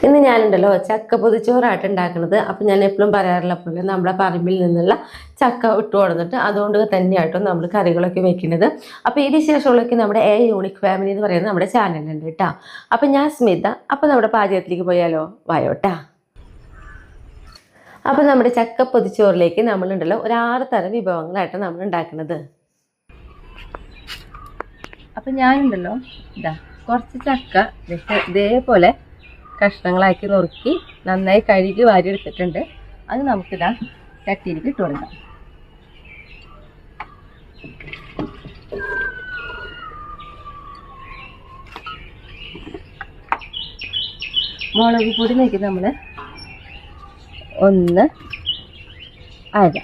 ഇന്ന് ഞാനുണ്ടല്ലോ ചക്ക പൊതിച്ചോറായിട്ട് ഉണ്ടാക്കുന്നത്. അപ്പം ഞാൻ എപ്പോഴും പറയാറുള്ള പോലെ നമ്മുടെ പറമ്പിൽ നിന്നുള്ള ചക്ക ഇട്ട് കൊടുത്തിട്ട് അതുകൊണ്ട് തന്നെയായിട്ടും നമ്മൾ കറികളൊക്കെ വെക്കുന്നത്. അപ്പോൾ ഈ വിശേഷമുള്ളൊക്കെ നമ്മുടെ യൂണിക് ഫാമിലി എന്ന് പറയുന്നത് നമ്മുടെ ചാനലുണ്ട് കേട്ടോ. അപ്പം ഞാൻ സ്മിത. അപ്പം നമ്മുടെ പാചകത്തിലേക്ക് പോയാലോ, വായോട്ടാ. അപ്പം നമ്മുടെ ചക്ക പൊതിച്ചോറിലേക്ക് നമ്മളുണ്ടല്ലോ ഒരു 6 തരം വിഭവങ്ങളായിട്ട് നമ്മൾ ഉണ്ടാക്കുന്നത്. അപ്പം ഞാനുണ്ടല്ലോ കുറച്ച് ചക്ക ഇതേപോലെ കഷ്ണങ്ങളാക്കി നുറുക്കി നന്നായി കഴുകി വാരി എടുത്തിട്ടുണ്ട്. അത് നമുക്കിതാ ചട്ടിയിലേക്ക് ഇട്ട് കൊടുക്കാം. മുളക് പൊടിയിലേക്ക് നമ്മൾ 1 അര,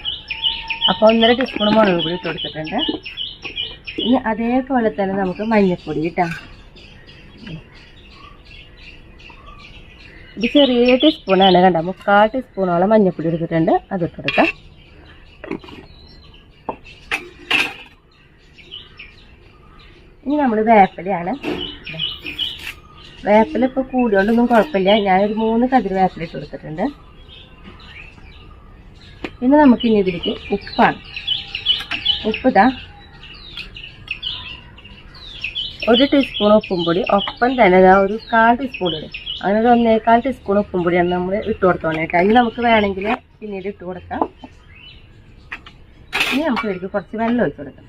അപ്പോൾ 1.5 ടീസ്പൂൺ മുളക് പൊടി ഇട്ട് കൊടുത്തിട്ടുണ്ട്. ഇനി അതേപോലെ തന്നെ നമുക്ക് മഞ്ഞൾപ്പൊടി ഇട്ടാം. ഇത് ചെറിയ ടീസ്പൂണാണ്, കണ്ട 3/4 ടീസ്പൂണോളം മഞ്ഞൾപ്പൊടി എടുത്തിട്ടുണ്ട്. അതിട്ട് കൊടുക്കാം. ഇനി നമ്മൾ വേപ്പിലയാണ്. വേപ്പില ഇപ്പോൾ കൂടിയോണ്ടൊന്നും കുഴപ്പമില്ല. ഞാനൊരു 3 കതിർ വേപ്പില ഇട്ട് കൊടുത്തിട്ടുണ്ട്. പിന്നെ നമുക്ക് ഇനി ഇതിലേക്ക് ഉപ്പാണ്. ഉപ്പ് ഇതാ 1 ടീസ്പൂൺ ഉപ്പും പൊടി, ഒപ്പം തന്നെ ഒരു 1/4 ടീസ്പൂൺ ഇടും. അങ്ങനെ ഒരു 1.25 ടീസ്പൂൺ ഉപ്പും പൊടിയാണ് നമ്മൾ ഇട്ട് കൊടുത്തോണ്ടേട്ടോ. ഇനി നമുക്ക് വേണമെങ്കിൽ പിന്നീട് ഇട്ട് കൊടുക്കാം. ഇനി നമുക്ക് ഇതിലേക്ക് കുറച്ച് വെള്ളം ഒഴിച്ച് കൊടുക്കാം.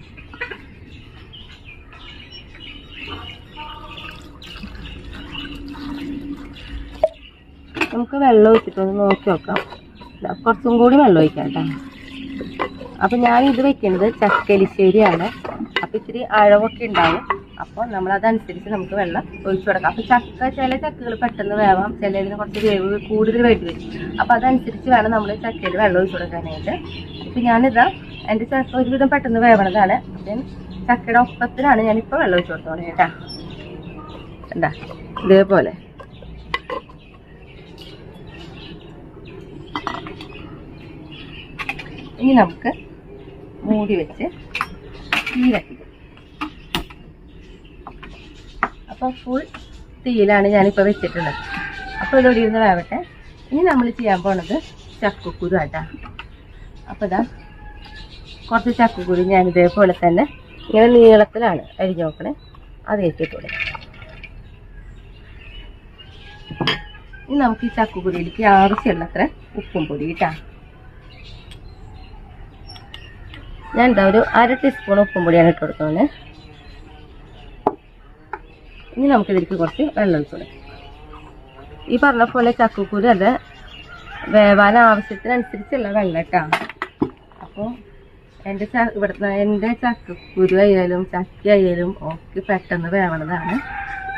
നമുക്ക് വെള്ളം ഒഴിച്ചിട്ടൊന്ന് നോക്കി നോക്കാം. കുറച്ചും കൂടി വെള്ളം ഒഴിക്കാം കേട്ടോ. അപ്പം ഞാനിത് വെക്കുന്നത് ചക്കലിശ്ശേരിയാണ്. അപ്പം ഇത്തിരി അഴവൊക്കെ ഉണ്ടാവും. അപ്പോൾ നമ്മളതനുസരിച്ച് നമുക്ക് വെള്ളം ഒഴിച്ചു കൊടുക്കാം. അപ്പോൾ ചില ചക്കകൾ പെട്ടെന്ന് വേവാം, ചിലതിന് കുറച്ച് വേവ് കൂടുതലായിട്ട് വരും. അപ്പോൾ അതനുസരിച്ച് വേണം നമ്മൾ ചക്കയിൽ വെള്ളം ഒഴിച്ചു കൊടുക്കാനായിട്ട്. ഇപ്പം ഞാനിതാ എൻ്റെ ചക്ക ഒരുവിധം പെട്ടെന്ന് വേവണതാണ്. അപ്പം ചക്കയുടെ ഒപ്പത്തിനാണ് ഞാനിപ്പോൾ വെള്ളം ഒഴിച്ചു കൊടുത്തോളൂ കേട്ടോ. എന്താ ഇതേപോലെ. ഇനി നമുക്ക് മൂടി വെച്ച് തീ കത്തിക്കും. അപ്പോൾ ഫുൾ തീയിലാണ് ഞാനിപ്പോൾ വെച്ചിട്ടുള്ളത്. അപ്പോൾ ഇതോടെ ഇരുന്ന് വേവട്ടെ. ഇനി നമ്മൾ ചെയ്യാൻ പോണത് ചക്കക്കുരു ആട്ടാ. അപ്പോൾ ഇതാ കുറച്ച് ചക്കക്കുരു ഞാൻ ഇതേപോലെ തന്നെ ഇങ്ങനെ നീളത്തിലാണ് അരിഞ്ഞു നോക്കണേ. അത് ഏറ്റിട്ടൂടെ. ഇനി നമുക്ക് ഈ ചക്കക്കുരുവിലേക്ക് ആവശ്യമുള്ളത്ര ഉപ്പും പൊടി ഇട്ടാ. ഞാൻ എന്താ ഒരു 1/2 ടീസ്പൂൺ ഉപ്പും പൊടിയാണ് ഇട്ട് കൊടുത്തോളേ. ഇനി നമുക്കിതിലേക്ക് കുറച്ച് വെള്ളം ഒഴിച്ചു കൊടുക്കാം. ഈ പറഞ്ഞ പോലെ ചക്കക്കുരു അത് വേവാൻ ആവശ്യത്തിനനുസരിച്ചുള്ള വെള്ളം ഇട്ടാ. അപ്പോൾ എൻ്റെ ചക്കക്കുരു ആയാലും ചക്ക ആയാലും ഒക്കെ പെട്ടെന്ന് വേവണതാണ്.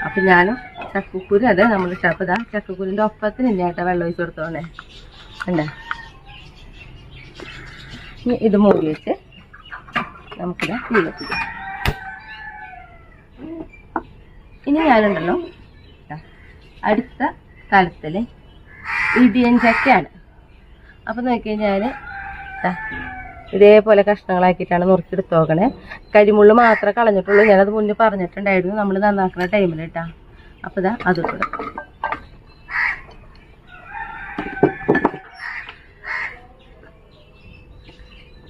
അപ്പം ഞാനും ചക്കക്കുരു അത് നമ്മൾ ഇട്ടപ്പോൾ ഇതാ ചക്കക്കുരുവിൻ്റെ ഒപ്പത്തിന് തന്നെയായിട്ടാണ് വെള്ളം ഒഴിച്ചു കൊടുത്തോളേ. കണ്ടേ. ഇനി ഇത് മൂടി വെച്ച് നമുക്കിത് തീ കത്തിക്കാം. ഇനി ഞാനുണ്ടല്ലോ അടുത്ത കാലത്തിൽ ഇടിയൻ ചക്കയാണ്. അപ്പം നോക്കിക്കഴിഞ്ഞാൽ ഇതേപോലെ കഷ്ണങ്ങളാക്കിയിട്ടാണ് നുറുക്കിയെടുത്ത് നോക്കണേ. കരിമുള്ള് മാത്രമേ കളഞ്ഞിട്ടുള്ളൂ. ഞാനത് മുന്നേ പറഞ്ഞിട്ടുണ്ടായിരുന്നു നമ്മൾ നന്നാക്കുന്ന ടൈമിൽ കേട്ടാ. അപ്പോൾ ഇതാ അത് കൊടുക്കാം.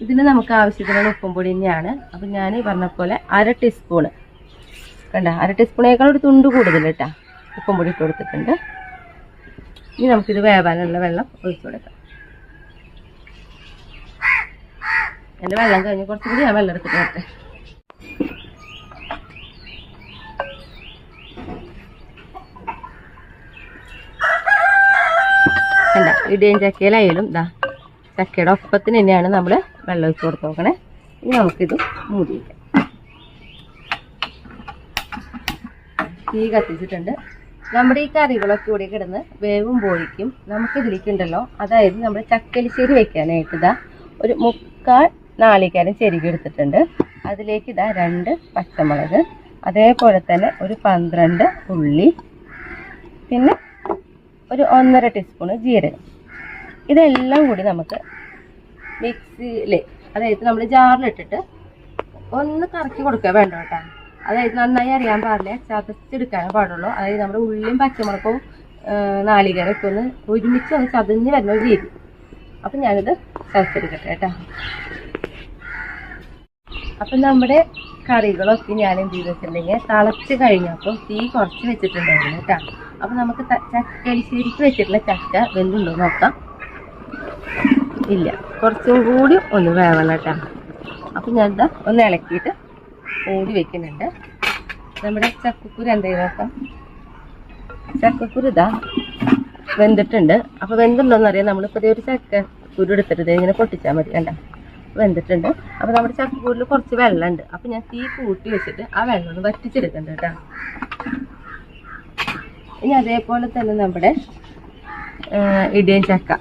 ഇതിന് നമുക്ക് ആവശ്യത്തിനുള്ള ഉപ്പും പൊടി തന്നെയാണ്. അപ്പം ഞാൻ പറഞ്ഞ പോലെ 1/2 ടീസ്പൂണ് കണ്ട 1/2 ടീസ്പൂണേക്കാൾ ഒരു തുണ്ട് കൂടുതൽ കേട്ടാ ഉപ്പും പൊടി ഇട്ട് കൊടുത്തിട്ടുണ്ട്. ഇനി നമുക്കിത് വേവാനുള്ള വെള്ളം ഒഴിച്ചു കൊടുക്കാം. എൻ്റെ വെള്ളം കഴിഞ്ഞ് കുറച്ചുകൂടി ഞാൻ വെള്ളം എടുത്തിട്ട് വരട്ടെ. കണ്ട ഇടിയൻ ചക്കയിലായാലും ഇതാ ചക്കയുടെ ഒപ്പത്തിന് തന്നെയാണ് നമ്മൾ വെള്ളം ഒഴിച്ച് കൊടുത്ത് നോക്കണേ. ഇനി നമുക്കിത് മൂടി വയ്ക്കാം. തീ കത്തിച്ചിട്ടുണ്ട്. നമ്മുടെ ഈ കറികളൊക്കെ ഇവിടെ കിടന്ന് വേവുമ്പോഴേക്കും നമുക്കിതിലേക്കുണ്ടല്ലോ, അതായത് നമ്മൾ ചക്കലിശ്ശേരി വെക്കാനായിട്ട് ഇതാ ഒരു 3/4 നാളികേരം ചെരുകി എടുത്തിട്ടുണ്ട്. അതിലേക്ക് ഇതാ 2 പച്ചമുളക്, അതേപോലെ തന്നെ ഒരു 12 ഉള്ളി, പിന്നെ ഒരു 1.5 ടീസ്പൂൺ ജീരകം. ഇതെല്ലാം കൂടി നമുക്ക് മിക്സിയിൽ, അതായത് നമ്മൾ ജാറിലിട്ടിട്ട് ഒന്ന് കറക്കി കൊടുക്കുക വേണ്ട കേട്ടോ. അതായത് നന്നായി അറിയാൻ പാടില്ല, ചതച്ചെടുക്കാനേ പാടുള്ളൂ. അതായത് നമ്മുടെ ഉള്ളിയും പച്ചമുളകും നാളികേരമൊക്കെ ഒന്ന് ഒരുമിച്ച് ഒന്ന് ചതഞ്ഞ് വരുന്ന ഒരു രീതി. അപ്പം ഞാനിത് ചതച്ചെടുക്കട്ടെ കേട്ടോ. അപ്പം നമ്മുടെ കറികളൊക്കെ ഞാൻ എന്ത് ചെയ്ത് വെച്ചിട്ടുണ്ടെങ്കിൽ തിളച്ച് കഴിഞ്ഞപ്പോൾ തീ കുറച്ച് വെച്ചിട്ടുണ്ടായിരുന്നു കേട്ടോ. അപ്പം നമുക്ക് ചക്കരിശ്ശേരിക്ക് വെച്ചിട്ടുള്ള ചക്ക വെന്തുണ്ടോ നോക്കാം. ഇല്ല, കുറച്ചും കൂടി ഒന്ന് വേവണം കേട്ടോ. അപ്പം ഞാനിതാ ഒന്ന് ഇളക്കിയിട്ട് മൂടി വെക്കുന്നുണ്ട്. നമ്മുടെ ചക്കക്കുരു എന്താ നോക്കാം. ചക്കക്കുരു ഇതാ വെന്തിട്ടുണ്ട്. അപ്പോൾ വെന്തുണ്ടോയെന്നറിയാം. നമ്മളിപ്പോൾ ഒരു ചക്കക്കുരു എടുത്തിട്ട് ഇങ്ങനെ പൊട്ടിച്ചാൽ മതി. കണ്ട വെന്തിട്ടുണ്ട്. അപ്പോൾ നമ്മുടെ ചക്കക്കുരിൽ കുറച്ച് വെള്ളമുണ്ട്. അപ്പോൾ ഞാൻ തീ കൂട്ടി വെച്ചിട്ട് ആ വെള്ളം ഒന്ന് വറ്റിച്ചെടുക്കുന്നുണ്ട് കേട്ടോ. ഇനി അതേപോലെ തന്നെ നമ്മുടെ ഇടിയൻ ചക്ക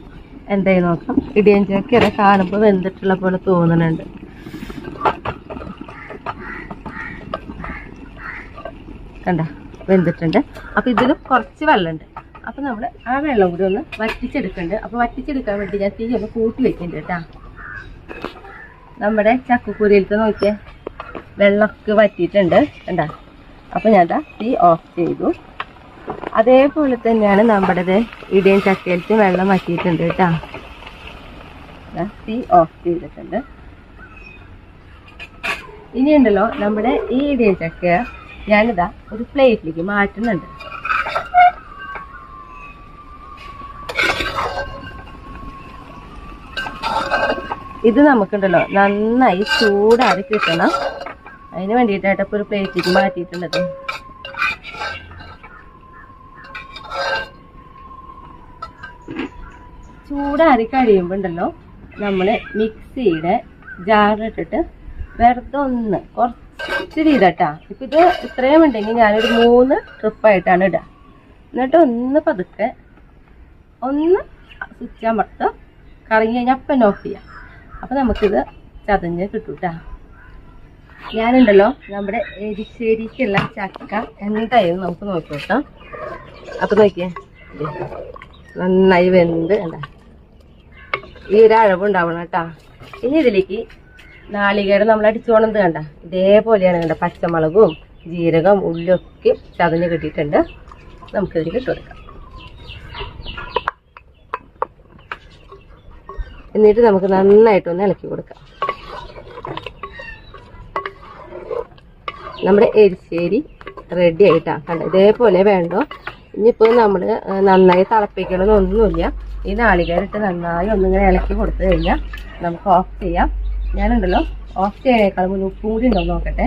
എന്തായി നോക്കാം. ഇടിയൻ ചക്ക ഇട കാണുമ്പോൾ വെന്തിട്ടുള്ള പോലെ തോന്നുന്നുണ്ട്. കണ്ട വെന്തിട്ടുണ്ട്. അപ്പോൾ ഇതിലും കുറച്ച് വെള്ളമുണ്ട്. അപ്പോൾ നമ്മൾ ആ വെള്ളം കൂടി ഒന്ന് വറ്റിച്ചെടുക്കുന്നുണ്ട്. അപ്പോൾ വറ്റിച്ചെടുക്കാൻ വേണ്ടി ഞാൻ തീ ഒന്ന് കൂട്ടി വെക്കുന്നുണ്ട് കേട്ടോ. നമ്മുടെ ചക്കക്കുരിയിലത്തെ നോക്കിയേ വെള്ളമൊക്കെ വറ്റിയിട്ടുണ്ട് കണ്ട. അപ്പോൾ ഞാൻ തീ ഓഫ് ചെയ്തു. അതേപോലെ തന്നെയാണ് നമ്മുടെ ഇടിയൻ ചക്കയിലത്തെ വെള്ളം വറ്റിയിട്ടുണ്ട് കേട്ടോ. തീ ഓഫ് ചെയ്തിട്ടുണ്ട്. ഇനിയുണ്ടല്ലോ നമ്മുടെ ഈ ഇടിയൻ ചക്ക ഞാനിതാ ഒരു പ്ലേറ്റിലേക്ക് മാറ്റുന്നുണ്ട്. ഇത് നമുക്കുണ്ടല്ലോ നന്നായി ചൂടാറി കിട്ടണം. അതിന് വേണ്ടിയിട്ടായിട്ട് ഇപ്പോൾ ഒരു പ്ലേറ്റിലേക്ക് മാറ്റിയിട്ടുള്ളത്. ചൂടാറി കഴിയുമ്പോൾ ഉണ്ടല്ലോ നമ്മൾ മിക്സിയുടെ ജാറിലിട്ടിട്ട് വെറുതെ ഒന്ന് കുറച്ച് വീതട്ടാ. ഇപ്പം ഇത് ഇത്രയും ഉണ്ടെങ്കിൽ ഞാനൊരു 3 ട്രിപ്പായിട്ടാണ് ഇടുക. എന്നിട്ട് ഒന്ന് പതുക്കെ ഒന്ന് സ്വിച്ച് അമർത്തുക. കറങ്ങി കഴിഞ്ഞാൽ അപ്പം ഓഫ് ചെയ്യാം. അപ്പം നമുക്കിത് ചതഞ്ഞ് കിട്ടൂട്ടാ. ഞാനുണ്ടല്ലോ നമ്മുടെ എരിശ്ശേരിക്കുള്ള ചക്ക എന്തായാലും നമുക്ക് നോക്കിക്കോട്ടാം. അപ്പം നോക്കിയേ നന്നായി വെന്ത് എന്താ ഈ ഒരു അഴവുണ്ടാവണം കേട്ടാ. ഇനി ഇതിലേക്ക് നാളികേരം നമ്മൾ അടിച്ചോണത് കണ്ട ഇതേപോലെയാണ് കണ്ട. പച്ചമുളകും ജീരകം ഉള്ളിയൊക്കെ ചതഞ്ഞ് കിട്ടിയിട്ടുണ്ട്. നമുക്കിതിലേക്ക് ഇട്ട് കൊടുക്കാം. എന്നിട്ട് നമുക്ക് നന്നായിട്ടൊന്ന് ഇളക്കി കൊടുക്കാം. നമ്മുടെ എരിശ്ശേരി റെഡി ആയിട്ടാ കണ്ട. ഇതേപോലെ വേണ്ടോ. ഇനിയിപ്പോൾ നമ്മൾ നന്നായി തിളപ്പിക്കണമെന്നൊന്നുമില്ല. ഈ നാളികേരിട്ട് നന്നായി ഒന്നിങ്ങനെ ഇളക്കി കൊടുത്തു കഴിഞ്ഞാൽ നമുക്ക് ഓഫ് ചെയ്യാം. ഞാനുണ്ടല്ലോ ഓഫ് ചെയ്യണേക്കാളും മുന്നേ ഉപ്പും കൂടി ഉണ്ടോ നോക്കട്ടെ.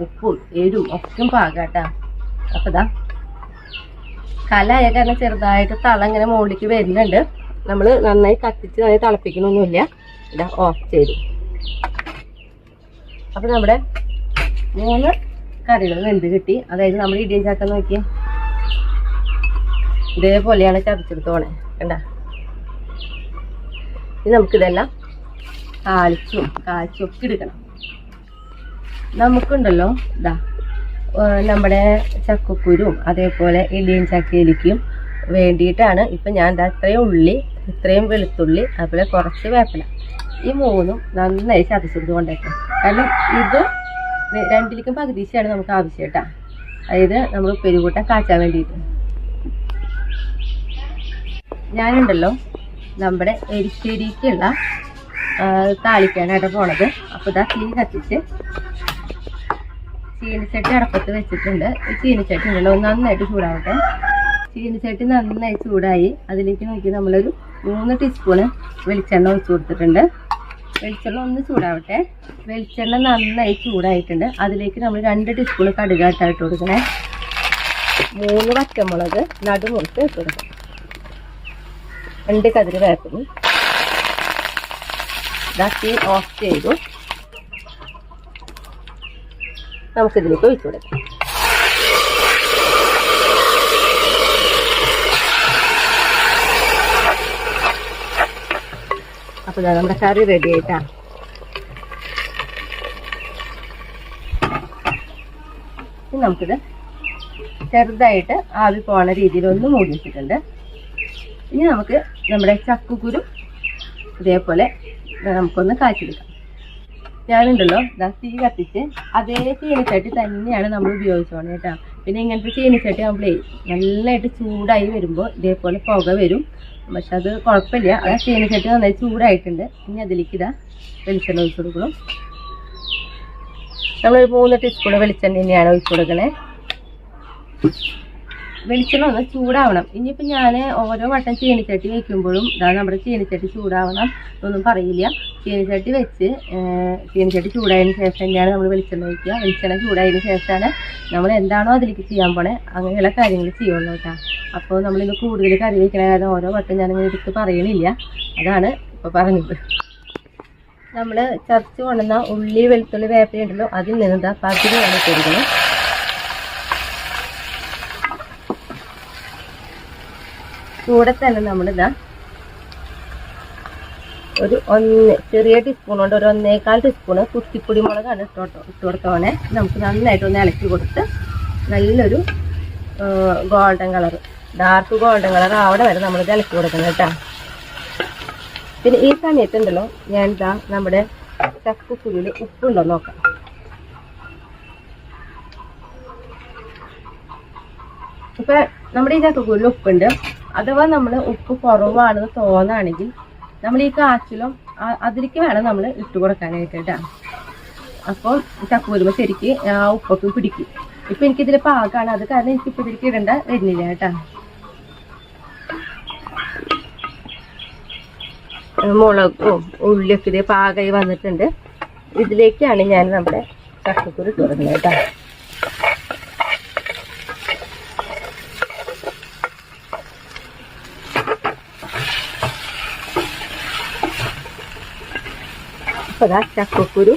ഉപ്പും എരിവും ഒക്കെ പാകാട്ടാ. അപ്പം ഇതാ കലായ കാരണം ചെറുതായിട്ട് തള ഇങ്ങനെ മുകളിലേക്ക് വരുന്നുണ്ട്. നമ്മൾ നന്നായി കത്തിച്ച് നന്നായി തിളപ്പിക്കണമൊന്നുമില്ല. ഇതാ ഓഫ് ചെയ്തു. അപ്പം നമ്മുടെ 3 കറികൾ വെന്ത് കിട്ടി. അതായത് നമ്മൾ ഇടിയൻ ചക്ക നോക്കി ഇതേപോലെയാണ് ചതച്ചെടുത്തോണേ കണ്ട. ഇനി നമുക്കിതെല്ലാം കാച്ചും ഒക്കെ എടുക്കണം. നമുക്കുണ്ടല്ലോ ഇതാ നമ്മുടെ ചക്കക്കുരും അതേപോലെ ഇടിയൻ ചക്കയിലേക്കും വേണ്ടിയിട്ടാണ് ഇപ്പം ഞാൻ എന്താ ഇത്രയും ഉള്ളി, ഇത്രയും വെളുത്തുള്ളി, അതുപോലെ കുറച്ച് വേപ്പില, ഈ 3ഉം നന്നായി ചതച്ചെടുത്ത് കൊണ്ടേക്കാം. കാരണം ഇത് 2ലേക്കും പകുതിച്ചാണ് നമുക്ക് ആവശ്യം കേട്ടാ. അതായത് നമ്മൾ പെരുകൂട്ടം കാച്ചാൻ വേണ്ടിയിട്ട്. ഞാനുണ്ടല്ലോ നമ്മുടെ എരിശ്ശേരിക്കുള്ള താളിക്കാനായിട്ട് പോണത്. അപ്പോൾ ഇതാ തീ കത്തിച്ച് ചീനിച്ചട്ടി അടപ്പത്ത് വെച്ചിട്ടുണ്ട്. ഈ ചീനിച്ചട്ടി ഉണ്ടല്ലോ നന്നായിട്ട് ചൂടാവട്ടെ. ചീനിച്ചട്ടി നന്നായി ചൂടായി അതിലേക്ക് നോക്കി നമ്മളൊരു 3 ടീസ്പൂണ് വെളിച്ചെണ്ണ ഒഴിച്ചു കൊടുത്തിട്ടുണ്ട്. വെളിച്ചെണ്ണ ഒന്ന് ചൂടാവട്ടെ. വെളിച്ചെണ്ണ നന്നായി ചൂടായിട്ടുണ്ട്. അതിലേക്ക് നമ്മൾ 2 ടീസ്പൂൺ കടുകായിട്ടായിട്ട് കൊടുക്കണേ. 3 പച്ചമുളക് നടുമുറിച്ച് ഇട്ട് കൊടുക്കണം. 2 കതിര് വേപ്പില. തീ ഓഫ് ചെയ്തു. നമുക്കിതിലേക്ക് ഒഴിച്ചു കൊടുക്കാം. അപ്പോൾ നമ്മുടെ കറി റെഡി ആയിട്ടാ. ഇനി നമുക്കിത് ചെറുതായിട്ട് ആവി പോണ രീതിയിൽ ഒന്ന് മൂടി വെച്ചിട്ടുണ്ട്. ഇനി നമുക്ക് നമ്മുടെ ചക്കക്കുരു ഇതേപോലെ നമുക്കൊന്ന് കാച്ചെടുക്കാം. ഞാനുണ്ടല്ലോ തീ കത്തിച്ച് അതേ ചീനിച്ചട്ടി തന്നെയാണ് നമ്മൾ ഉപയോഗിച്ചോണ്ട് കേട്ടോ. പിന്നെ ഇങ്ങനത്തെ ചീനിച്ചട്ടി ആകുമ്പോഴേ നല്ലതായിട്ട് ചൂടായി വരുമ്പോൾ ഇതേപോലെ പുക വരും. പക്ഷെ അത് കുഴപ്പമില്ല. ആ ചീനിച്ചട്ടി നന്നായി ചൂടായിട്ടുണ്ട്. ഇനി അതിലേക്ക് വെളിച്ചെണ്ണ ഒഴിച്ചു കൊടുക്കണം. നമ്മളൊരു 3 ടീസ്പൂൺ വെളിച്ചെണ്ണ തന്നെയാണ് ഒഴിച്ചു കൊടുക്കണേ. വെളിച്ചെണ്ണ ഒന്ന് ചൂടാവണം. ഇനിയിപ്പോൾ ഞാൻ ഓരോ വട്ടം ചീനിച്ചട്ടി വയ്ക്കുമ്പോഴും നമ്മുടെ ചീനിച്ചട്ടി ചൂടാവണം ഒന്നും പറയില്ല. ചീനിച്ചട്ടി വെച്ച് ചീനിച്ചട്ടി ചൂടായതിന് ശേഷം തന്നെയാണ് നമ്മൾ വെളിച്ചെണ്ണ ഒഴിക്കുക. വെളിച്ചെണ്ണ ചൂടായതിന് ശേഷമാണ് നമ്മൾ എന്താണോ അതിലേക്ക് ചെയ്യാൻ പോണേ അങ്ങനെയുള്ള കാര്യങ്ങൾ ചെയ്യുള്ളൂ കേട്ടോ. അപ്പോൾ നമ്മളിന്ന് കൂടുതൽ കറി വയ്ക്കണ കാരണം ഓരോ വട്ടം ഞാനിങ്ങനെ എടുത്ത് പറയണില്ല. അതാണ് ഇപ്പോൾ പറഞ്ഞത്. നമ്മൾ ചതച്ച് കൊണ്ടുവന്ന ഉള്ളി വെളുത്തുള്ളി വേപ്പില ഉണ്ടല്ലോ അതിൽ നിന്ന് പകുതിയാണ് കൊടുക്കുന്നത്. കൂടെ തന്നെ നമ്മളിതാ ഒരു ചെറിയ ടീസ്പൂൺ കൊണ്ട് ഒരു 1.25 ടീസ്പൂണ് കുത്തിപ്പൊടി മുളകാണ് ഇട്ട് കൊടുത്തോണേ. നമുക്ക് നന്നായിട്ട് ഒന്ന് ഇളക്കി കൊടുത്ത് നല്ലൊരു golden colour, dark golden colour അവിടെ വരെ നമ്മളിത് ഇളക്കി കൊടുക്കണം കേട്ടോ. പിന്നെ ഈ സമയത്തുണ്ടല്ലോ ഞാൻ നമ്മുടെ ചക്കക്കുരുവിൽ ഉപ്പുണ്ടോ നോക്കാം. ഇപ്പം നമ്മുടെ ഈ ചക്കക്കുരുവിൽ ഉപ്പുണ്ട്. അഥവാ നമ്മൾ ഉപ്പ് കുറവാണെന്ന് തോന്നുകയാണെങ്കിൽ നമ്മൾ ഈ കാച്ചിലും അതിലേക്ക് വേണം നമ്മൾ ഇട്ട് കൊടുക്കാനായിട്ട് കേട്ടോ. അപ്പോൾ ചക്കക്കുരുമ്പോൾ ശരിക്ക് ആ ഉപ്പൊക്കെ പിടിക്കും. ഇപ്പം എനിക്കിതിൽ പാകമാണ്, അത് കാരണം എനിക്കിപ്പോൾ ഇതിലേക്ക് ഇടേണ്ട വരുന്നില്ല കേട്ടോ. മുളകും ഉള്ളിയൊക്കെ ഇതേ പാകമായി വന്നിട്ടുണ്ട്. ഇതിലേക്കാണ് ഞാൻ നമ്മുടെ ചക്കക്കുരു ഇട്ട് കൊടുക്കുന്നത് കേട്ടോ. അപ്പോൾ ചക്കക്കുരു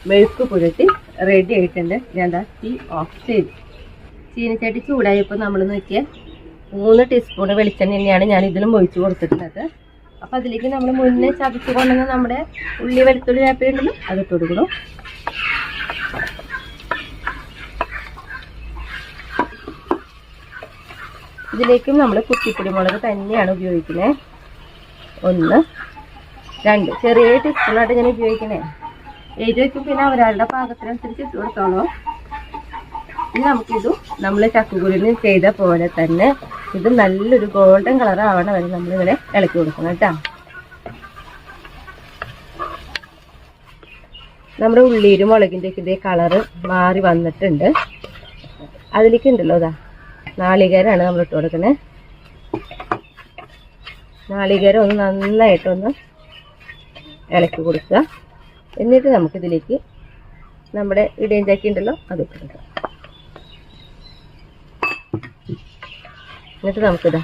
മെഴുക്ക് പുരട്ടി റെഡി ആയിട്ടുണ്ട്. ഞാൻ തീ ഓഫ് ചെയ്തു. ചീനിച്ചട്ടി ചൂടായപ്പോൾ നമ്മൾ നോക്കിയാൽ 3 ടീസ്പൂൺ വെളിച്ചെണ്ണ തന്നെയാണ് ഞാൻ ഇതിലും ഒഴിച്ച് കൊടുത്തിട്ടുള്ളത്. അപ്പോൾ അതിലേക്ക് നമ്മൾ മുന്നേ ചതച്ച് കൊണ്ടുവന്ന നമ്മുടെ ഉള്ളി വെളുത്തുള്ളി വേപ്പിലുണ്ടല്ലോ അതിട്ട് കൊടുക്കണം. ഇതിലേക്കും നമ്മൾ കുത്തിപ്പൊടി മുളക് തന്നെയാണ് ഉപയോഗിക്കുന്നത്. 1 2 ചെറിയ ടീസ്പൂണായിട്ട് ഞാൻ ഉപയോഗിക്കണേ. എരിവയ്ക്കും പിന്നെ അവരവരുടെ പാകത്തിനനുസരിച്ച് ഇട്ട് കൊടുത്തോളൂ. ഇനി നമുക്കിത് നമ്മൾ ചക്കക്കുരുവിന് ചെയ്ത പോലെ തന്നെ ഇത് നല്ലൊരു ഗോൾഡൻ കളർ ആവണ വരെ നമ്മളിങ്ങനെ ഇളക്കി കൊടുക്കണം കേട്ടോ. നമ്മുടെ ഉള്ളിയിലും മുളകിൻ്റെ ഒക്കെ ഇതേ കളറ് മാറി വന്നിട്ടുണ്ട്. അതിലേക്ക് ഉണ്ടല്ലോ നാളികേരമാണ് നമ്മൾ ഇട്ട് കൊടുക്കുന്നത്. നാളികേരം ഒന്ന് നന്നായിട്ടൊന്ന് ഇളക്കി കൊടുക്കുക. എന്നിട്ട് നമുക്കിതിലേക്ക് നമ്മുടെ ഇടയും ചാക്കി ഉണ്ടല്ലോ അതിട്ട് കൊടുക്കുക. എന്നിട്ട് നമുക്കിതാ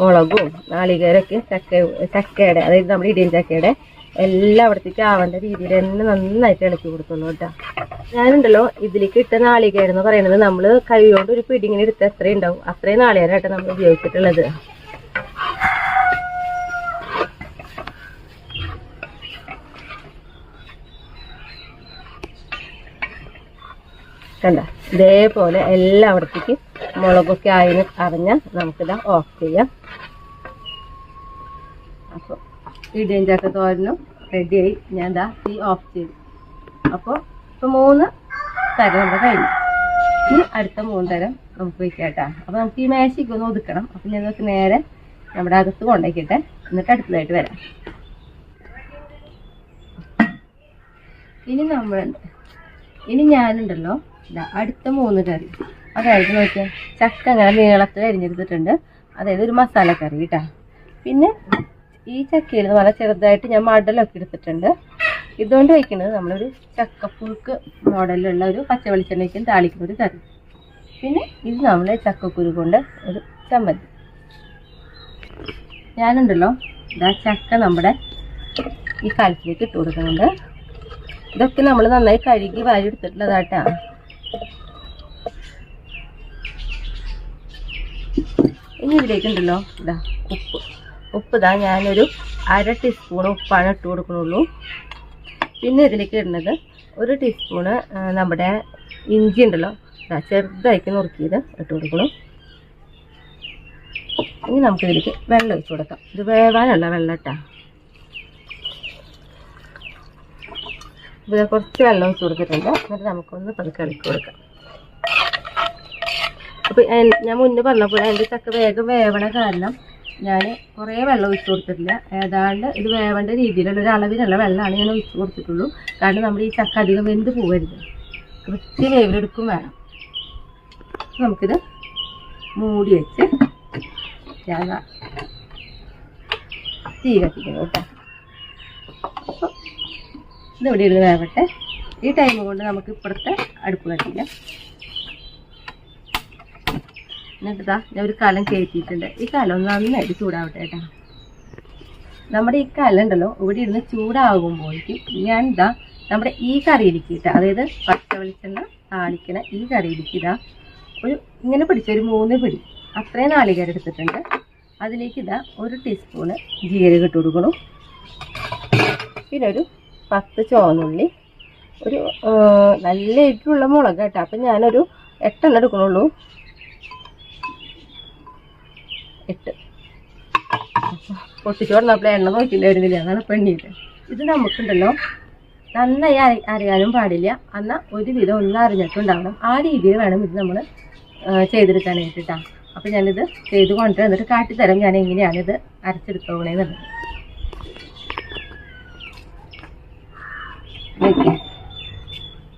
മുളകും നാളികേരൊക്കെ ചക്കയുടെ അതായത് നമ്മുടെ ഇടിയൻ ചക്കയുടെ എല്ലായിടത്തേക്ക് ആവേണ്ട രീതിയിൽ തന്നെ നന്നായിട്ട് ഇളക്കി കൊടുത്തോളൂ കേട്ടോ. ഞാനുണ്ടല്ലോ ഇതിലേക്ക് ഇട്ട നാളികേരം എന്ന് പറയുന്നത് നമ്മൾ കൈ കൊണ്ട് ഒരു പിടി ഇങ്ങനെ എടുത്ത് എത്രയും ഉണ്ടാവും അത്രയും നാളികേരമായിട്ട് നമ്മൾ ഉപയോഗിച്ചിട്ടുള്ളത്. കണ്ട ഇതേപോലെ എല്ലായിടത്തേക്കും മുളകൊക്കെ ആയി അറിഞ്ഞാൽ നമുക്കിതാ ഓഫ് ചെയ്യാം. അപ്പോൾ ഇടിയൻ ചക്ക തോരനും റെഡിയായി. ഞാൻ തീ ഓഫ് ചെയ്തു. അപ്പോൾ ഇപ്പോൾ 3 തരം നമ്മുടെ കഴിഞ്ഞു. ഇനി അടുത്ത 3 തരം നമുക്ക് വയ്ക്കാം കേട്ടോ. അപ്പോൾ നമുക്ക് ഈ മേശയ്ക്ക് ഒന്ന് ഒതുക്കണം. അപ്പം ഞാൻ നമുക്ക് നേരെ നമ്മുടെ അകത്ത് കൊണ്ടുപോയിക്കട്ടെ. എന്നിട്ട് അടുത്തതായിട്ട് വരാം. ഇനി ഞാനുണ്ടല്ലോ അടുത്ത 3 കറി. അതായത് നോക്കിയാൽ ചക്ക അങ്ങനെ നീളത്തിൽ അരിഞ്ഞെടുത്തിട്ടുണ്ട്. അതായത് ഒരു മസാലക്കറി കേട്ടോ. പിന്നെ ഈ ചക്കയിൽ വളരെ ചെറുതായിട്ട് ഞാൻ മടലൊക്കെ എടുത്തിട്ടുണ്ട്. ഇതുകൊണ്ട് വയ്ക്കുന്നത് നമ്മളൊരു ചക്കപ്പുഴുക്ക് മോഡലിലുള്ള ഒരു പച്ച വെളിച്ചെണ്ണയ്ക്കും താളിക്കുന്ന ഒരു കറി. പിന്നെ ഇത് നമ്മൾ ചക്കക്കുരു കൊണ്ട് ഒരു ചമ്മന്തി. ഞാനുണ്ടല്ലോ ചക്ക നമ്മുടെ ഈ കലത്തിലേക്ക് ഇട്ട് കൊടുക്കുന്നുണ്ട്. ഇതൊക്കെ നമ്മൾ നന്നായി കഴുകി വാരി എടുത്തിട്ടുള്ളതാട്ടാ. ഇനി ഇതിലേക്കുണ്ടല്ലോ ഉപ്പ് ഞാനൊരു 1/2 ടീസ്പൂൺ ഉപ്പാണ് ഇട്ട് കൊടുക്കുന്നുള്ളൂ. പിന്നെ ഇതിലേക്ക് ഇടുന്നത് 1 ടീസ്പൂണ് നമ്മുടെ ഇഞ്ചി ഉണ്ടല്ലോ ചെറുതായിട്ട് നുറുക്കിയത് ഇട്ട് കൊടുക്കണം. ഇനി നമുക്കിതിലേക്ക് വെള്ളം ഒഴിച്ച് കൊടുക്കാം. ഇത് വേവാനുള്ള വെള്ളം ഇട്ടാ. ഇത് കുറച്ച് വെള്ളം ഒഴിച്ച് കൊടുത്തിട്ടുണ്ട്. എന്നിട്ട് നമുക്കൊന്ന് പതുക്കെ ഇളക്കി കൊടുക്കാം. അപ്പോൾ ഞാൻ മുന്നേ പറഞ്ഞപ്പോൾ എൻ്റെ ചക്ക വേഗം വേവണ കാരണം ഞാൻ കുറേ വെള്ളം ഒഴിച്ച് കൊടുത്തിട്ടില്ല. ഏതാണ്ട് ഇത് വേവേണ്ട രീതിയിലുള്ള ഒരു അളവിലുള്ള വെള്ളമാണ് ഞാൻ ഒഴിച്ച് കൊടുത്തിട്ടുള്ളൂ. കാരണം നമ്മുടെ ഈ ചക്ക അധികം വെന്ത് പോകരുത്, കൃത്യ വേവിലെടുക്കും വേണം. നമുക്കിത് മൂടി വെച്ച് ഞാൻ തീ കത്തിക്കണം കേട്ടോ. അപ്പോൾ ഇതിവിടെ ഇരുന്ന് വേവട്ടെ. ഈ ടൈം കൊണ്ട് നമുക്ക് ഇപ്പുറത്തെ അടുപ്പ് കത്തിക്കാം. എന്നിട്ടാ ഞാൻ ഒരു കലം കയറ്റിയിട്ടുണ്ട്. ഈ കലം ഒന്ന് നന്നായിട്ട് ചൂടാവട്ടെ കേട്ടോ. നമ്മുടെ ഈ കലം ഉണ്ടല്ലോ ഇവിടെ ഇരുന്ന് ചൂടാകുമ്പോഴേക്കും ഞാൻ ഇതാ നമ്മുടെ ഈ കറിയിലേക്ക് ഇട്ടാ, അതായത് പച്ച വെളിച്ചെണ്ണ താളിക്കണ ഈ കറിയിലേക്ക് ഇതാ ഒരു ഇങ്ങനെ പിടിച്ച ഒരു 3 പിടി അത്രയും നാളികേരം എടുത്തിട്ടുണ്ട്. അതിലേക്ക് ഇതാ 1 ടീസ്പൂണ് ജീരകം ഇട്ട് കൊടുക്കണം. പിന്നെ ഒരു 10 ചുവന്നുള്ളി, ഒരു നല്ല എരിവുള്ള മുളക് കേട്ടോ. അപ്പം ഞാനൊരു 8 എണ്ണം എടുക്കണുള്ളൂ. 8 പൊട്ടിച്ച് കൊടുന്നപ്പോൾ എണ്ണ നോക്കിയിട്ട് വരുന്നില്ല, അതാണ് പെണ്ണിട്ട്. ഇത് നമുക്കുണ്ടല്ലോ നന്നായി അറിയാനും പാടില്ല, എന്നാൽ ഒരുവിധം ഒന്ന് അറിഞ്ഞിട്ടുണ്ടാവണം. ആ രീതിയിൽ വേണം ഇത് നമ്മൾ ചെയ്തെടുക്കാനായിട്ടാ. അപ്പം ഞാനിത് ചെയ്ത് കൊണ്ടുവരാം, എന്നിട്ട് കാട്ടിത്തരാം ഞാൻ എങ്ങനെയാണിത് അരച്ചെടുത്തോളേന്നുള്ളത്.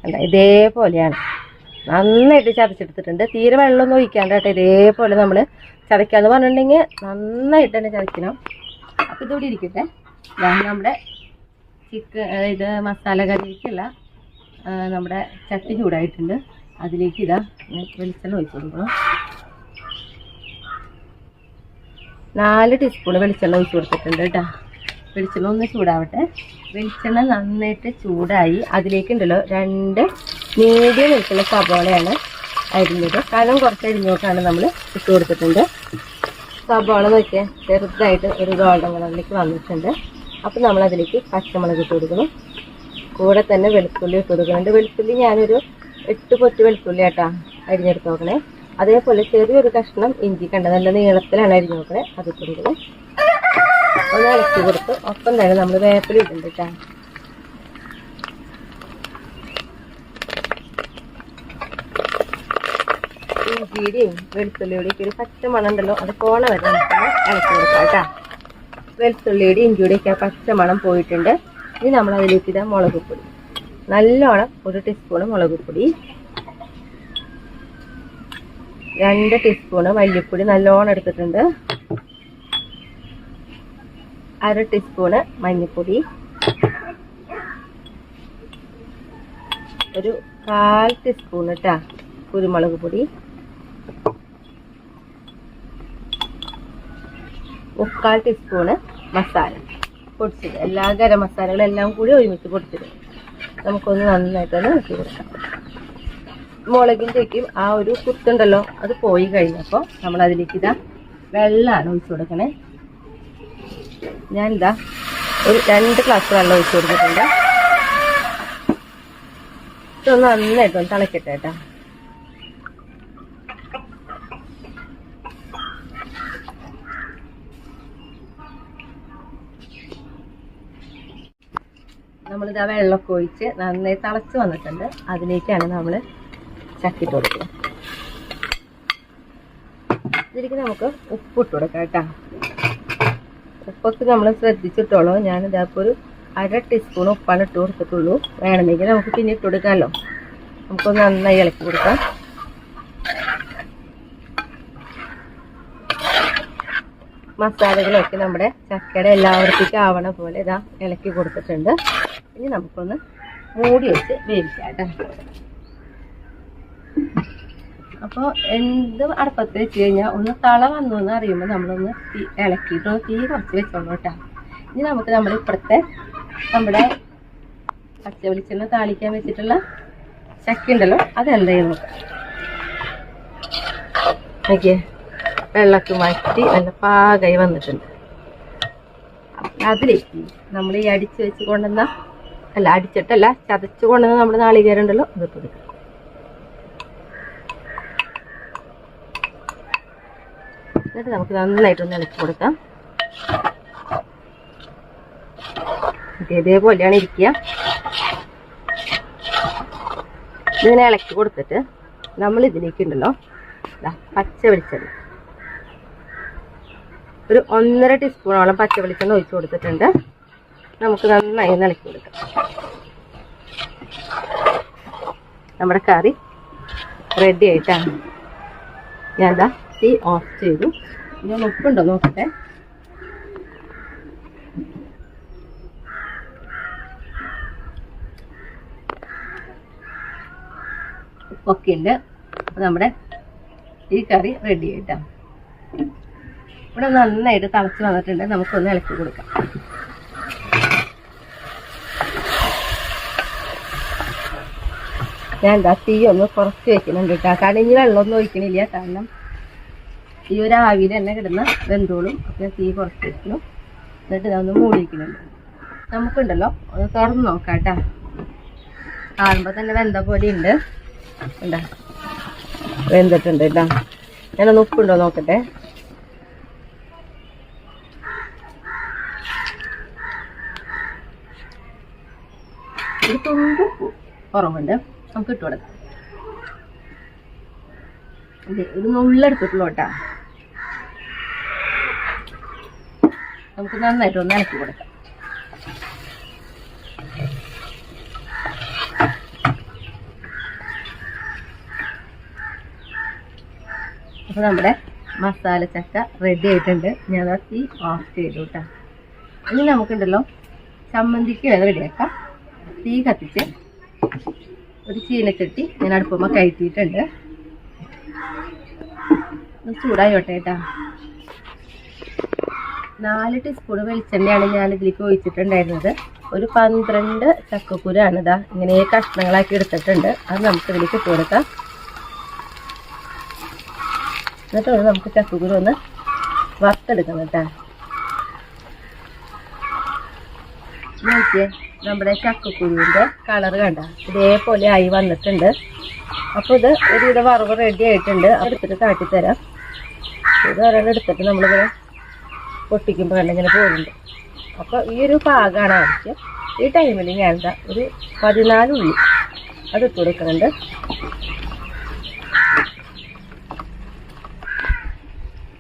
അല്ല ഇതേപോലെയാണ് നന്നായിട്ട് ചതച്ചെടുത്തിട്ടുണ്ട്. തീരെ വെള്ളമൊന്നും ഒഴിക്കാണ്ട് കേട്ടോ. ഇതേപോലെ നമ്മൾ ചതയ്ക്കാന്ന് പറഞ്ഞിട്ടുണ്ടെങ്കിൽ നന്നായിട്ട് തന്നെ ചതയ്ക്കണം. അപ്പം ഇതോടെ ഇരിക്കട്ടെ. നമ്മുടെ ഇത് മസാല കറിക്കുള്ള നമ്മുടെ ചട്ടി ചൂടായിട്ടുണ്ട്. അതിലേക്ക് ഇതാ വെളിച്ചെണ്ണ ഒഴിച്ച് കൊടുക്കണം. 4 ടീസ്പൂൺ വെളിച്ചെണ്ണ ഒഴിച്ച് കൊടുത്തിട്ടുണ്ട് കേട്ടോ. വെളിച്ചെണ്ണ ഒന്ന് ചൂടാവട്ടെ. വെളിച്ചെണ്ണ നന്നായിട്ട് ചൂടായി അതിലേക്കുണ്ടല്ലോ 2 മീഡിയം വെളുത്തുള്ള സവാളയാണ് അരിഞ്ഞത്. കനം കുറച്ച് അരിഞ്ഞോക്കാണ് നമ്മൾ ഇട്ട് കൊടുത്തിട്ടുണ്ട്. സവാള നോക്കിയാൽ ചെറുതായിട്ട് ഒരു ഗോൾഡൻ കളറിലേക്ക് വന്നിട്ടുണ്ട്. അപ്പം നമ്മളതിലേക്ക് പച്ചമുളക് ഇട്ട് കൊടുക്കണം. കൂടെ തന്നെ വെളുത്തുള്ളി ഇട്ട് കൊടുക്കുന്നുണ്ട്. വെളുത്തുള്ളി ഞാനൊരു 8 പൊറ്റ് വെളുത്തുള്ളി ആട്ടാ അരിഞ്ഞെടുത്ത് നോക്കണേ. അതേപോലെ ചെറിയൊരു കഷ്ണം ഇഞ്ചി കണ്ട നല്ല നീളത്തിലാണ് അരിഞ്ഞ് നോക്കണേ, അത് ഇട്ട് കൊടുക്കണം. ഒന്ന് ഇളക്കി കൊടുത്ത് ഒപ്പം തന്നെ നമ്മൾ വേപ്പില ഇട്ടുണ്ട് കേട്ടോ. ഇഞ്ചിയുടെയും വെളുത്തുള്ളിയുടെയും ഒരു പച്ച മണം ഉണ്ടല്ലോ, അത് പോണ വരെ നമുക്കൊന്ന് ഇളക്കി കൊടുക്കാം കേട്ടോ. വെളുത്തുള്ളിയുടെ ഇഞ്ചിയുടെയൊക്കെ പച്ച മണം പോയിട്ടുണ്ട്. ഇനി നമ്മൾ അതിലേക്ക് ഇടാം മുളക് പൊടി. നല്ലോണം 1 ടീസ്പൂണ് മുളക് പൊടി, 2 ടീസ്പൂണ് മല്ലിപ്പൊടി നല്ലോണം എടുത്തിട്ടുണ്ട്, 1/2 ടീസ്പൂണ് മഞ്ഞൾപ്പൊടി, ഒരു 1/4 ടീസ്പൂൺ ഇട്ടാ കുരുമുളക് പൊടി, 1/4 ടീസ്പൂണ് മസാല പൊടിച്ചത്. എല്ലാ ഗരം മസാലകളെല്ലാം കൂടി ഒരുമിച്ച് പൊടിച്ചത് നമുക്കൊന്ന് നന്നായിട്ടൊന്ന് ഇളക്കി കൊടുക്കാം. മുളകിൻ്റെക്കും ആ ഒരു കുത്തുണ്ടല്ലോ അത് പോയി കഴിഞ്ഞപ്പോൾ നമ്മൾ അതിലേക്ക് ഇതാ വെള്ളമാണ് ഒഴിച്ചു കൊടുക്കണേ. ഞാനിതാ ഒരു 2 ഗ്ലാസ് വെള്ളം ഒഴിച്ചു കൊടുത്തിട്ടുണ്ട്. ഇതൊന്ന് നന്നായിട്ടൊന്ന് തിളക്കട്ടെ കേട്ടോ. നമ്മളിതാ വെള്ളമൊക്കെ ഒഴിച്ച് നന്നായി തിളച്ച് വന്നിട്ടുണ്ട്. അതിലേക്കാണ് നമ്മൾ ചക്കിട്ട് കൊടുക്കുന്നത്. ഇതിലേക്ക് നമുക്ക് ഉപ്പിട്ട് കൊടുക്കാം കേട്ടോ. ഉപ്പൊക്കെ നമ്മൾ ശ്രദ്ധിച്ചിട്ടുള്ളൂ. ഞാനിതാപ്പോൾ ഒരു 1/2 ടീസ്പൂൺ ഉപ്പാണ് ഇട്ട് കൊടുത്തിട്ടുള്ളൂ. വേണമെങ്കിൽ നമുക്ക് പിന്നെ ഇട്ട് കൊടുക്കാമല്ലോ. നമുക്കൊന്ന് നന്നായി ഇളക്കി കൊടുക്കാം. മസാലകളൊക്കെ നമ്മുടെ ചക്കയുടെ എല്ലാവർക്കും ആവണ പോലെ ഇതാ ഇളക്കി കൊടുത്തിട്ടുണ്ട്. ഇനി നമുക്കൊന്ന് മൂടി വെച്ച് വേവിക്കാം കേട്ടോ. അപ്പോൾ എന്ത് അടുപ്പത്ത് വെച്ച് കഴിഞ്ഞാൽ ഒന്ന് തള വന്നു എന്ന് അറിയുമ്പോൾ നമ്മളൊന്ന് ഇളക്കിയിട്ട് തീ കുറച്ച് വെച്ചോളൂ കേട്ടോ. ഇനി നമുക്ക് നമ്മുടെ ഇപ്പുറത്തെ നമ്മുടെ പച്ച വെളിച്ചെണ്ണ താളിക്കാൻ വെച്ചിട്ടുള്ള ചക്ക ഉണ്ടല്ലോ അതെന്തായാലും നോക്കാം. ഓക്കെ, വെള്ളമൊക്കെ മാറ്റി നല്ല പാകമായി വന്നിട്ടുണ്ട്. അതിലേക്ക് നമ്മൾ ഈ അടിച്ച് വെച്ച് കൊണ്ടുവന്ന അടിച്ചിട്ടല്ല ചതച്ച് കൊണ്ടുവന്ന നമ്മുടെ നാളികേരം ഉണ്ടല്ലോ അത് കൊടുക്കാം. എന്നിട്ട് നമുക്ക് നന്നായിട്ടൊന്ന് ഇളക്കി കൊടുക്കാം. ഇതേപോലെയാണ് ഇരിക്കുക. ഇതിങ്ങനെ ഇളക്കി കൊടുത്തിട്ട് നമ്മൾ ഇതിലേക്ക് ഉണ്ടല്ലോ പച്ച വെളിച്ചെണ്ണ, ഒരു 1.5 ടീസ്പൂണോളം പച്ച വെളിച്ചെണ്ണ ഒഴിച്ച് കൊടുത്തിട്ടുണ്ട്. നമുക്ക് നന്നായി ഇളക്കി കൊടുക്കാം. നമ്മുടെ കറി റെഡി ആയിട്ടാണ്. ഞാൻ തീ ഓഫ് ചെയ്തു. ഞാൻ ഉപ്പുണ്ടോ നോക്കട്ടെ. ഉപ്പൊക്കെ ഉണ്ട്. അപ്പം നമ്മുടെ ഈ കറി റെഡി ആയിട്ടാണ്. ഇവിടെ നന്നായിട്ട് തിളച്ച് വന്നിട്ടുണ്ട്. നമുക്കൊന്ന് ഇളക്കി കൊടുക്കാം. ഞാൻ തീ ഒന്ന് കുറച്ച് വെക്കുന്നുണ്ട് കേട്ടോ. കാരണം ഇനി വെള്ളമൊന്നും ഒഴിക്കണില്ല. കാരണം ഈ ഒരു ആവിയിൽ തന്നെ കിടന്ന് വെന്തോളും. അപ്പം തീ കുറച്ച് വെക്കുന്നു. എന്നിട്ട് ഇതൊന്ന് മൂടി വയ്ക്കുന്നുണ്ട്. നമുക്കുണ്ടല്ലോ ഒന്ന് തുറന്ന് നോക്കാം കേട്ടോ. കാണുമ്പോൾ തന്നെ വെന്ത പോലെ ഉണ്ട്. എന്താ വെന്തിട്ടുണ്ട് കേട്ടോ. ഞാനൊന്ന് ഉപ്പുണ്ടോ നോക്കട്ടെ. ഒരു തുണ്ട് കുറവുണ്ട്. നമുക്ക് ഇട്ട് കൊടുക്കാം. ഒരു നുള്ളെടുത്തിട്ടുള്ളൂ കേട്ടാ. നമുക്ക് നന്നായിട്ട് ഒന്ന് ഇളക്കി കൊടുക്കാം. അപ്പോൾ നമ്മുടെ മസാല ചക്ക റെഡി ആയിട്ടുണ്ട്. ഞാൻ തീ ഓഫ് ചെയ്തു കേട്ടോ. ഇനി നമുക്കുണ്ടല്ലോ ചമ്മന്തിക്ക് റെഡിയാക്കാം. തീ കത്തിച്ച് ഒരു ചീനച്ചട്ടി ഞാൻ അടുപ്പുമ്പോൾ കയറ്റിയിട്ടുണ്ട്. ചൂടായോട്ടെ കേട്ടാ. 4 ടീസ്പൂൺ വെളിച്ചെണ്ണയാണ് ഞാൻ ഇതിലേക്ക് ഒഴിച്ചിട്ടുണ്ടായിരുന്നത്. ഒരു 12 ചക്കക്കുരാണ് ഇങ്ങനെ കഷ്ണങ്ങളാക്കി എടുത്തിട്ടുണ്ട്. അത് നമുക്ക് ഇതിലേക്ക് ഇട്ട് കൊടുക്കാം. എന്നിട്ട് നമുക്ക് ചക്കക്കുരു ഒന്ന് വറുത്തെടുക്കണം കേട്ടാ. നോക്കിയേ, നമ്മുടെ ചക്കക്കുരുവിൻ്റെ കളർ കണ്ട ഇതേപോലെ ആയി വന്നിട്ടുണ്ട്. അപ്പോൾ ഇത് ഒരുവിധ വറവ് റെഡി ആയിട്ടുണ്ട്. എടുത്തിട്ട് കാട്ടിത്തരാം. ഇത് ഒരെണ്ണം എടുത്തിട്ട് നമ്മളിങ്ങനെ പൊട്ടിക്കുമ്പോൾ കണ്ടിങ്ങനെ പോകുന്നുണ്ട്. അപ്പോൾ ഈ ഒരു പാകമാണ് ആവശ്യം. ഈ ടൈമിൽ ഞാൻ ഒരു 14 ഉള്ളി അതിട്ട് കൊടുക്കുന്നുണ്ട്.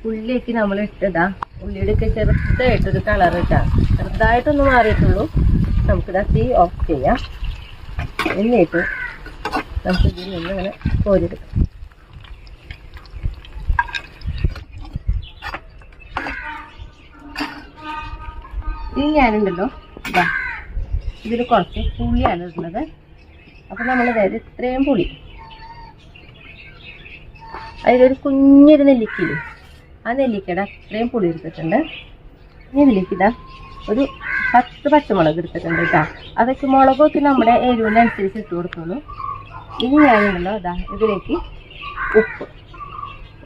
ഉള്ളിലേക്ക് നമ്മൾ ഇട്ടതാ. ഉള്ളിയുടെയൊക്കെ ചെറുതായിട്ടൊരു കളർ ഇട്ടാ, ചെറുതായിട്ടൊന്ന് മാറിയിട്ടുള്ളൂ. നമുക്കിതാ തീ ഓഫ് ചെയ്യാം. എന്നിട്ട് നമുക്ക് ഇതിൽ നിന്ന് ഇങ്ങനെ കോരിയെടുക്കാം. ഇനി ഞാനുണ്ടല്ലോ ഇതാ ഇതിൽ കുറച്ച് പുളിയാണ് ഇടുന്നത്. അപ്പം നമ്മൾ അതായത് ഇത്രയും പുളി, അതിലൊരു കുഞ്ഞൊരു നെല്ലിക്കയില്ലേ, ആ നെല്ലിക്കയുടെ അത്രയും പുളി എടുത്തിട്ടുണ്ട്. ഇനി ഇതിലേക്ക് ഇതാ ഒരു 10 പച്ചമുളക് എടുത്തിട്ടുണ്ട് കേട്ടോ. അതൊക്കെ മുളകൊക്കെ നമ്മുടെ എരിവിനനുസരിച്ച് ഇട്ട് കൊടുക്കുള്ളൂ. ഇനി ഞാനുണ്ടല്ലോ ഇതാ ഇതിലേക്ക്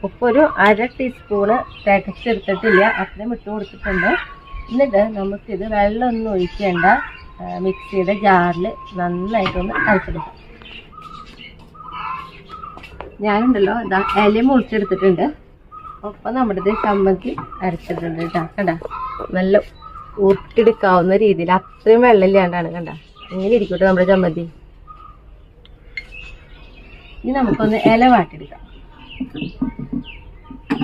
ഉപ്പ് ഒരു 1/2 ടീസ്പൂണ് തികച്ചെടുത്തിട്ടില്ല, അത്രയും ഇട്ട് കൊടുത്തിട്ടുണ്ട്. എന്നിട്ട് നമുക്കിത് വെള്ളമൊന്നും ഒഴിക്കേണ്ട, മിക്സിയുടെ ജാറിൽ നന്നായിട്ടൊന്ന് അരച്ചെടുക്കാം. ഞാനുണ്ടല്ലോ ഇതാ ഇല മുറിച്ചെടുത്തിട്ടുണ്ട്. ഒപ്പം നമ്മുടെ ഇത് ചമ്മന്തി അരച്ചിട്ടുണ്ട് കേട്ടോ. കണ്ട നല്ല ഊർത്തിയെടുക്കാവുന്ന രീതിയിൽ അത്രയും വെള്ളമില്ലാണ്ടാണ്. കണ്ട ഇങ്ങനെ ഇരിക്കട്ടെ നമ്മുടെ ചമ്മന്തി. ഇനി നമുക്കൊന്ന് ഇല വാട്ടിയെടുക്കാം.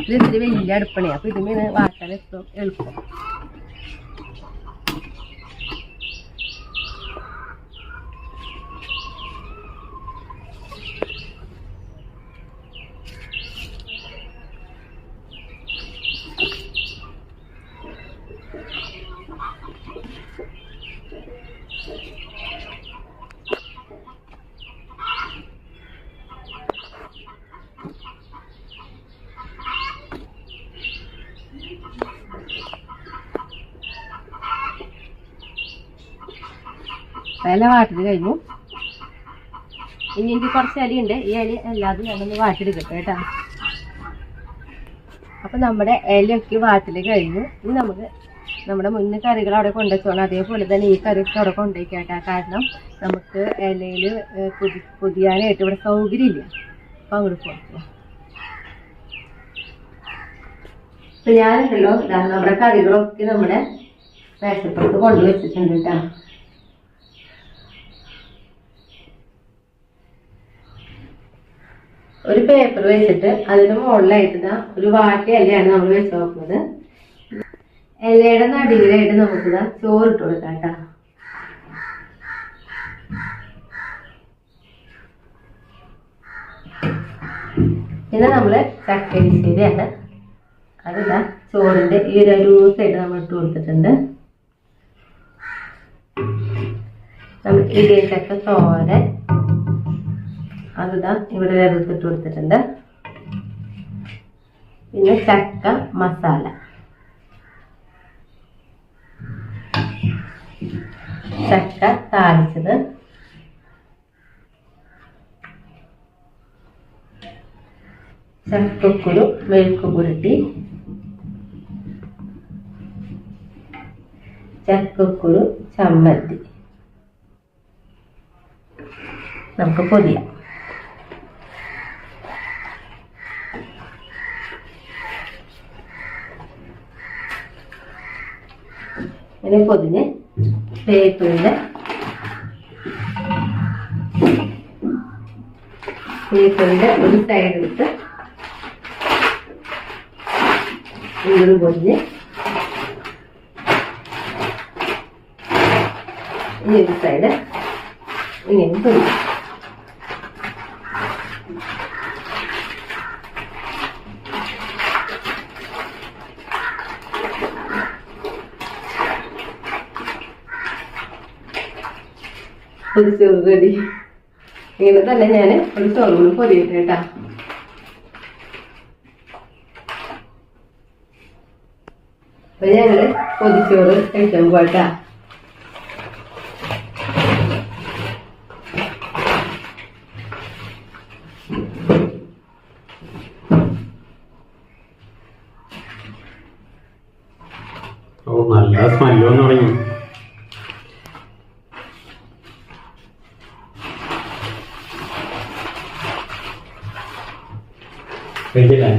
ഇത് ഇത്തിരി വലിയ അടുപ്പണേ, അപ്പോൾ ഇതിന് വാട്ടാൻ എളുപ്പം. ഇല വാട്ടിട്ട് കഴിഞ്ഞു. ഇനി എനിക്ക് കുറച്ച് ഇലയുണ്ട്. ഈ ഇല എല്ലാതും ഞാനൊന്ന് വാട്ടിയെടുക്കട്ടെ കേട്ടോ. അപ്പം നമ്മുടെ ഇലയൊക്കെ വാട്ടിൽ കഴിഞ്ഞു. ഇനി നമുക്ക് നമ്മുടെ മുന്നേ കറികൾ അവിടെ കൊണ്ടുവച്ചോണം. അതേപോലെ തന്നെ ഈ കറിയൊക്കെ അവിടെ കൊണ്ടുവയ്ക്കാട്ടോ. കാരണം നമുക്ക് ഇലയിൽ പൊതിയാനായിട്ട് ഇവിടെ സൗകര്യമില്ല. അപ്പം അങ്ങോട്ട് കൊടുക്കുക. ഞാനുണ്ടല്ലോ നമ്മുടെ കറികളൊക്കെ നമ്മുടെ മേശപ്പുറത്ത് കൊണ്ടുവച്ചിട്ടുണ്ട് കേട്ടോ. ഒരു പേപ്പർ വെച്ചിട്ട് അതിന് മുകളിലായിട്ട് ഒരു വാട്ടി ഇലയാണ് നമ്മൾ വെച്ച് നോക്കുന്നത്. ഇലയുടെ നടുവിലായിട്ട് നമുക്കിതാ ചോറിട്ട് കൊടുക്കാം കേട്ടോ. പിന്നെ നമ്മള് ചക്കരിശ്ശേരിയാണ്, അതില്ല ചോറിന്റെ ഈ ഒരു ലൂസായിട്ട് നമ്മൾ ഇട്ട് കൊടുത്തിട്ടുണ്ട്. നമ്മൾ ഇടിയച്ചക്ക തോരൻ അതിതാ ഇവിടെ ഇട്ട് കൊടുത്തിട്ടുണ്ട്. പിന്നെ ചക്ക മസാല, ചക്ക താളിച്ചത്, ചക്കക്കുരു മെഴുക്ക് പുരട്ടി, ചക്കക്കുരു ചമ്മന്തി. നമുക്ക് പൊതിയാം. ഇങ്ങനെ പൊതിഞ്ഞ് പേപ്പറിന്റെ ഒരു സൈഡ് എടുത്ത് ഇങ്ങോട്ട് പൊതിഞ്ഞ് ഈ ഒരു സൈഡ് ഇങ്ങനെ പൊതിഞ്ഞ് ഒരു ചോറ് റെഡി. ഇങ്ങനെ തന്നെ ഞാൻ ഒരു ചോറും പൊതിയിട്ട് കേട്ടാ. അപ്പൊ ഞങ്ങള് പൊതിച്ചോറ് കഴിക്കാൻ പോട്ടാ. നല്ല സ്മെല്ല് വന്നു തുടങ്ങി. കഴിച്ചില്ലേ?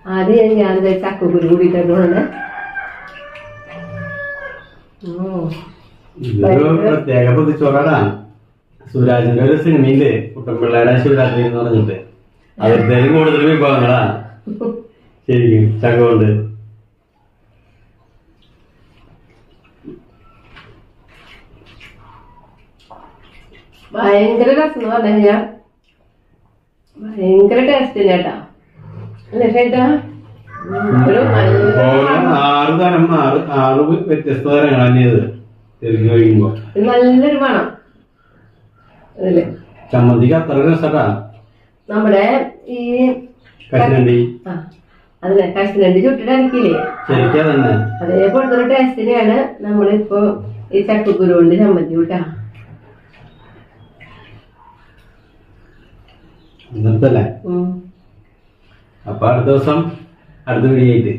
ആദ്യം ഞാൻ ചക്കക്കുരു കൂടിയിട്ടുണ്ട്. പ്രത്യേക പൊതിച്ചോറാടാ. സുരാജിന്റെ ഒരു സിനിമയില് കുട്ടൻപിള്ളയുടെ ശിവരാത്രി എന്ന് പറഞ്ഞിട്ട് അവരുടേലും കൂടുതൽ വിഭവങ്ങളാ ശരിക്കും ചക്ക കൊണ്ട്. ഭയങ്കര രസം എന്ന് പറഞ്ഞു കഴിഞ്ഞാൽ ഭയങ്കര ടേസ്റ്റ് ചേട്ടാ. ചേട്ടാ ആറ് തരം ആറ് വ്യത്യസ്ത തരങ്ങളാണ് ചെയ്തത്. ശരിക്കും കഴിക്കുമ്പോ നല്ലൊരു മണം. ചമ്മന്തിക്ക് അത്ര രസട്ടാ. നമ്മുടെ ഈ കശുവണ്ടി അതെ കശുവണ്ടി ചുട്ടിട്ടടിക്കില്ലേ, ശരിക്കാ തന്നെ അതേപോലത്തെ ഒരു ടേസ്റ്റിനെയാണ് നമ്മളിപ്പോ ഈ ചക്കക്കുരു കൊണ്ട് ചമ്മന്തി കൂട്ടാ. നിർത്തല്ലേ? അപ്പൊ അടുത്ത ദിവസം അടുത്ത വീഡിയോ ആയിട്ട്